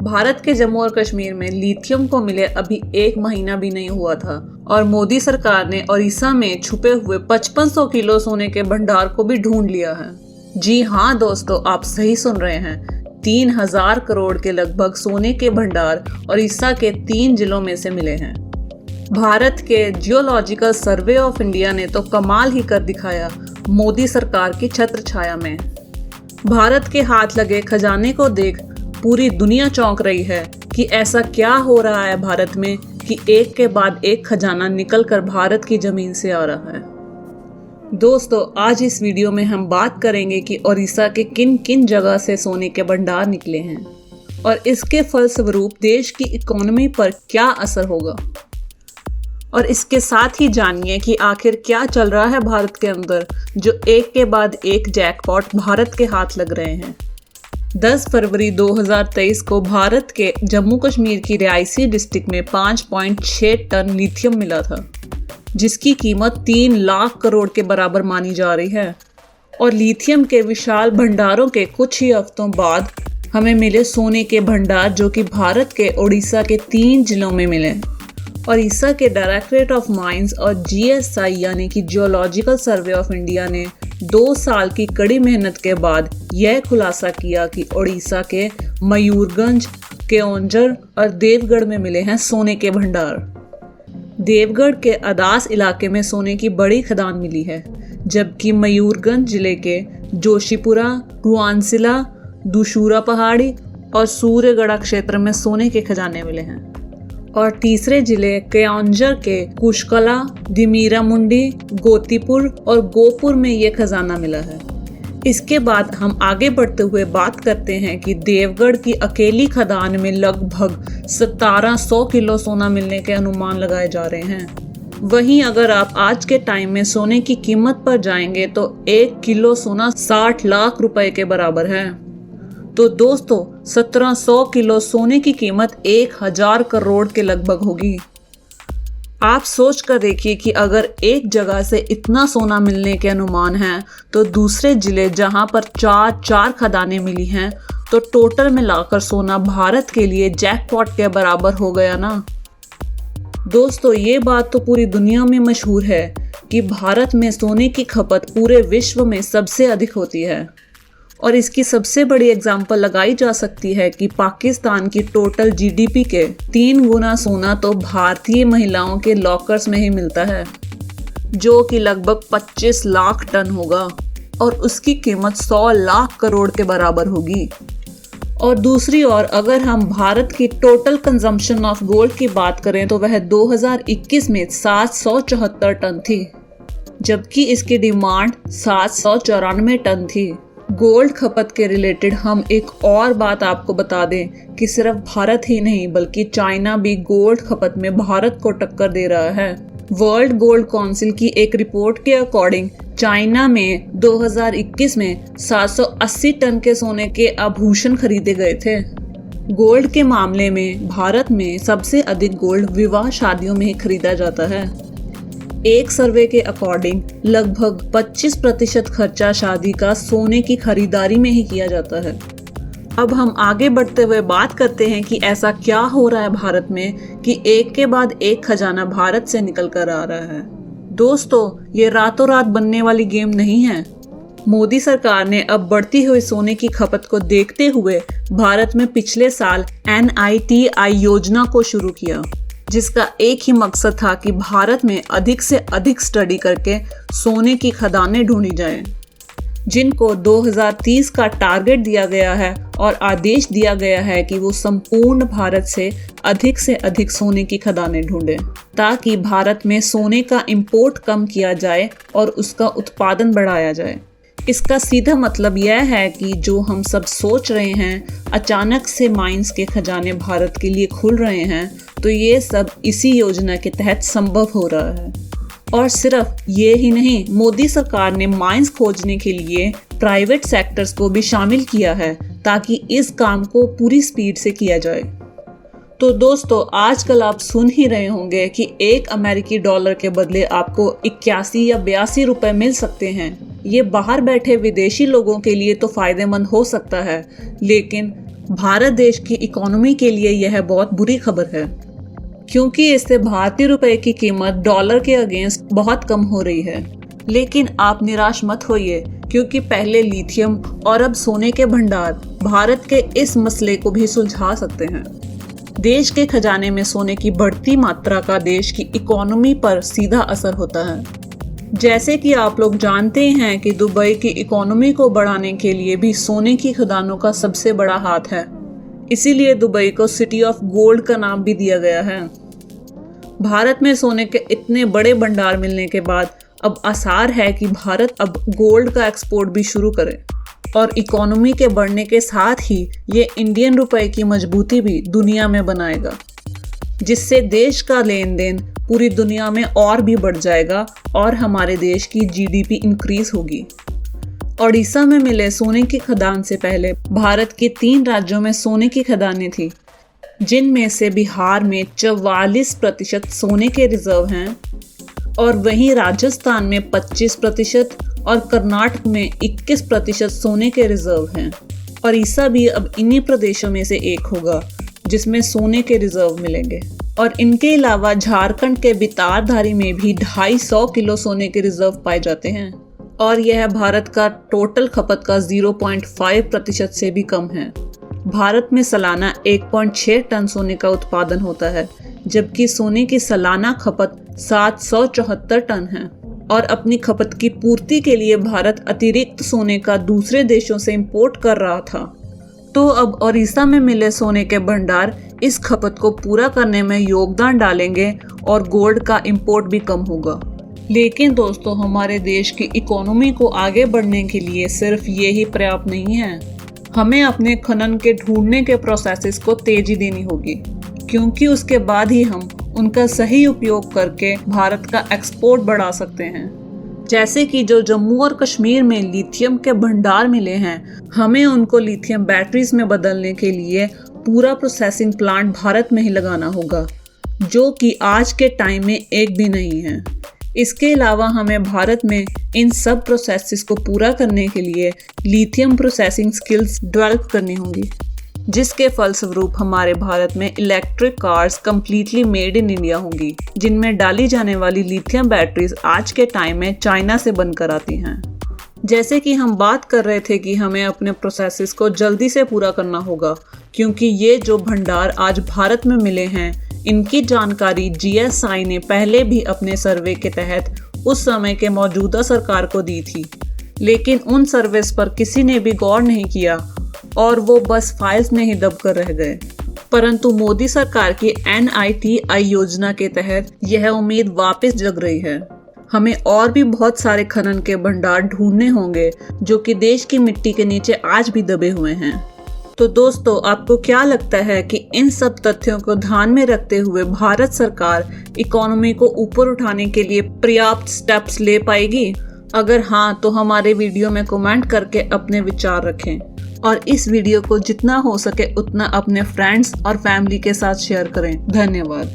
भारत के जम्मू और कश्मीर में लिथियम को मिले अभी 1 महीना भी नहीं हुआ था और मोदी सरकार ने ओडिशा में छुपे हुए 5500 किलो सोने के भंडार को भी ढूंढ लिया है। जी हाँ दोस्तों, आप सही सुन रहे हैं। 3000 करोड़ के लगभग सोने के भंडार ओडिशा के 3 जिलों में से मिले हैं। भारत के जियोलॉजिकल सर्वे ऑफ इंडिया ने तो कमाल ही कर दिखाया मोदी सरकार की छत्र छाया में। भारत के हाथ लगे खजाने को देख पूरी दुनिया चौंक रही है कि ऐसा क्या हो रहा है भारत में कि एक के बाद एक खजाना निकल कर भारत की जमीन से आ रहा है। दोस्तों, आज इस वीडियो में हम बात करेंगे कि ओडिशा के किन किन जगह से सोने के भंडार निकले हैं और इसके फलस्वरूप देश की इकोनॉमी पर क्या असर होगा। और इसके साथ ही जानिए कि आखिर क्या चल रहा है भारत के अंदर जो एक के बाद एक जैकपॉट भारत के हाथ लग रहे हैं। 10 फरवरी 2023 को भारत के जम्मू कश्मीर की रियासी डिस्ट्रिक्ट में 5.6 टन लिथियम मिला था, जिसकी कीमत 3 लाख करोड़ के बराबर मानी जा रही है। और लिथियम के विशाल भंडारों के कुछ ही हफ्तों बाद हमें मिले सोने के भंडार जो कि भारत के ओडिशा के 3 जिलों में मिले। ओडिशा के डायरेक्टरेट ऑफ माइंस और GSI यानी कि जियोलॉजिकल सर्वे ऑफ इंडिया ने 2 साल की कड़ी मेहनत के बाद यह खुलासा किया कि ओडिशा के मयूरगंज, केओंझर और देवगढ़ में मिले हैं सोने के भंडार। देवगढ़ के अदास इलाके में सोने की बड़ी खदान मिली है, जबकि मयूरगंज जिले के जोशीपुरा, रुआनसिला, दुशूरा पहाड़ी और सूर्यगढ़ा क्षेत्र में सोने के खजाने मिले हैं। और तीसरे जिले केओंझर के कुशकला, दिमीरा मुंडी, गोतीपुर और गोपुर में ये खजाना मिला है। इसके बाद हम आगे बढ़ते हुए बात करते हैं कि देवगढ़ की अकेली खदान में लगभग 1700 किलो सोना मिलने के अनुमान लगाए जा रहे हैं। वहीं अगर आप आज के टाइम में सोने की कीमत पर जाएंगे तो 1 किलो सोना 60 लाख रुपए के बराबर है। तो दोस्तों, 1700 किलो सोने की कीमत 1000 करोड़ के लगभग होगी। आप सोच कर देखिए कि अगर एक जगह से इतना सोना मिलने के अनुमान हैं, तो दूसरे जिले जहां पर 4 खदानें मिली हैं, तो टोटल मिलाकर सोना भारत के लिए जैकपॉट के बराबर हो गया ना। दोस्तों, ये बात तो पूरी दुनिया में मशहूर है कि भारत में सोने की खपत पूरे विश्व में सबसे अधिक होती है। और इसकी सबसे बड़ी एग्जाम्पल लगाई जा सकती है कि पाकिस्तान की टोटल GDP के 3 गुना सोना तो भारतीय महिलाओं के लॉकर्स में ही मिलता है, जो कि लगभग 25 लाख टन होगा और उसकी कीमत 100 लाख करोड़ के बराबर होगी। और दूसरी ओर अगर हम भारत की टोटल कंजम्पशन ऑफ गोल्ड की बात करें तो वह 2021 में 774 टन थी, जबकि इसकी डिमांड 794 टन थी। गोल्ड खपत के रिलेटेड हम एक और बात आपको बता दें कि सिर्फ भारत ही नहीं बल्कि चाइना भी गोल्ड खपत में भारत को टक्कर दे रहा है। वर्ल्ड गोल्ड काउंसिल की एक रिपोर्ट के अकॉर्डिंग चाइना में 2021 में 780 टन के सोने के आभूषण खरीदे गए थे। गोल्ड के मामले में भारत में सबसे अधिक गोल्ड विवाह शादियों में ही खरीदा जाता है। एक सर्वे के अकॉर्डिंग लगभग 25% खर्चा शादी का सोने की खरीदारी में ही किया जाता है। अब हम आगे बढ़ते हुए बात करते हैं कि ऐसा क्या हो रहा है भारत में कि एक के बाद एक खजाना भारत से निकल कर आ रहा है। दोस्तों, ये रातों रात बनने वाली गेम नहीं है। मोदी सरकार ने अब बढ़ती हुई सोने की खपत को देखते हुए भारत में पिछले साल NITI योजना को शुरू किया, जिसका एक ही मकसद था कि भारत में अधिक से अधिक स्टडी करके सोने की खदानें ढूंढी जाएं, जिनको 2030 का टारगेट दिया गया है और आदेश दिया गया है कि वो संपूर्ण भारत से अधिक सोने की खदानें ढूंढें, ताकि भारत में सोने का इंपोर्ट कम किया जाए और उसका उत्पादन बढ़ाया जाए। इसका सीधा मतलब यह है कि जो हम सब सोच रहे हैं, अचानक से माइंस के खजाने भारत के लिए खुल रहे हैं, तो ये सब इसी योजना के तहत संभव हो रहा है। और सिर्फ ये ही नहीं, मोदी सरकार ने माइंस खोजने के लिए प्राइवेट सेक्टर्स को भी शामिल किया है ताकि इस काम को पूरी स्पीड से किया जाए। तो दोस्तों, आजकल आप सुन ही रहे होंगे कि 1 अमेरिकी डॉलर के बदले आपको 81 या 82 रुपए मिल सकते हैं। ये बाहर बैठे विदेशी लोगों के लिए तो फायदेमंद हो सकता है, लेकिन भारत देश की इकोनॉमी के लिए यह बहुत बुरी खबर है, क्योंकि इससे भारतीय रुपए की कीमत डॉलर के अगेंस्ट बहुत कम हो रही है। लेकिन आप निराश मत होइए, क्योंकि पहले लिथियम और अब सोने के भंडार भारत के इस मसले को भी सुलझा सकते हैं। देश के खजाने में सोने की बढ़ती मात्रा का देश की इकोनॉमी पर सीधा असर होता है। जैसे कि आप लोग जानते हैं कि दुबई की इकोनॉमी को बढ़ाने के लिए भी सोने की खदानों का सबसे बड़ा हाथ है, इसीलिए दुबई को सिटी ऑफ गोल्ड का नाम भी दिया गया है। भारत में सोने के इतने बड़े भंडार मिलने के बाद अब आसार है कि भारत अब गोल्ड का एक्सपोर्ट भी शुरू करे, और इकोनॉमी के बढ़ने के साथ ही ये इंडियन रुपए की मजबूती भी दुनिया में बनाएगा, जिससे देश का लेन देन पूरी दुनिया में और भी बढ़ जाएगा और हमारे देश की जीडीपी इंक्रीज होगी। ओडिशा में मिले सोने की खदान से पहले भारत के 3 राज्यों में सोने की खदानें थी, जिनमें से बिहार में 44% सोने के रिजर्व हैं, और वहीं राजस्थान में 25% और कर्नाटक में 21% सोने के रिजर्व हैं। ओडिशा भी अब इन्हीं प्रदेशों में से एक होगा जिसमें सोने के रिजर्व मिलेंगे। और इनके अलावा झारखंड के बितारधारी में भी 250 किलो सोने के रिजर्व पाए जाते हैं, और यह भारत का टोटल खपत का 0.5% से भी कम है। भारत में सालाना 1.6 टन सोने का उत्पादन होता है, जबकि सोने की सालाना खपत 774 टन है। और अपनी खपत की पूर्ति के लिए भारत अतिरिक्त सोने का दूसरे देशों से इंपोर्ट कर रहा था। तो अब ओडिशा में मिले सोने के भंडार इस खपत को पूरा करने में योगदान डालेंगे और गोल्ड का इंपोर्ट भी कम होगा। लेकिन दोस्तों, हमारे देश की इकोनॉमी को आगे बढ़ने के लिए सिर्फ ये ही पर्याप्त नहीं है। हमें अपने खनन के ढूंढने के प्रोसेसेस को तेजी देनी होगी, क्योंकि उसके बाद ही हम उनका सही उपयोग करके भारत का एक्सपोर्ट बढ़ा सकते हैं। जैसे कि जो जम्मू और कश्मीर में लिथियम के भंडार मिले हैं, हमें उनको लिथियम बैटरीज में बदलने के लिए पूरा प्रोसेसिंग प्लांट भारत में ही लगाना होगा, जो कि आज के टाइम में एक भी नहीं है। इसके अलावा हमें भारत में इन सब प्रोसेसेस को पूरा करने के लिए लिथियम प्रोसेसिंग स्किल्स डेवलप करनी होंगी, जिसके फलस्वरूप हमारे भारत में electric cars completely made in India होंगी, जिनमें डाली जाने वाली लिथियम बैटरीज आज के टाइम में चाइना से बनकर आती हैं। जैसे कि हम बात कर रहे थे कि हमें अपने प्रोसेसेस को जल्दी से पूरा करना होगा, क्योंकि ये जो भंडार आज भारत में मिले हैं, इनकी जानकारी जीएसआई ने पहले भी अपने सर्वे के तहत उस समय के मौजूदा सरकार को दी थी, लेकिन उन सर्वेस पर किसी ने भी गौर नहीं किया और वो बस फाइल्स में ही दब कर रह गए। परंतु मोदी सरकार की NITI योजना के तहत यह उम्मीद वापस जग रही है। हमें और भी बहुत सारे खनन के भंडार ढूंढने होंगे जो कि देश की मिट्टी के नीचे आज भी दबे हुए हैं। तो दोस्तों, आपको क्या लगता है कि इन सब तथ्यों को ध्यान में रखते हुए भारत सरकार इकोनॉमी को ऊपर उठाने के लिए पर्याप्त स्टेप्स ले पाएगी? अगर हाँ, तो हमारे वीडियो में कमेंट करके अपने विचार रखें, और इस वीडियो को जितना हो सके उतना अपने फ्रेंड्स और फैमिली के साथ शेयर करें। धन्यवाद।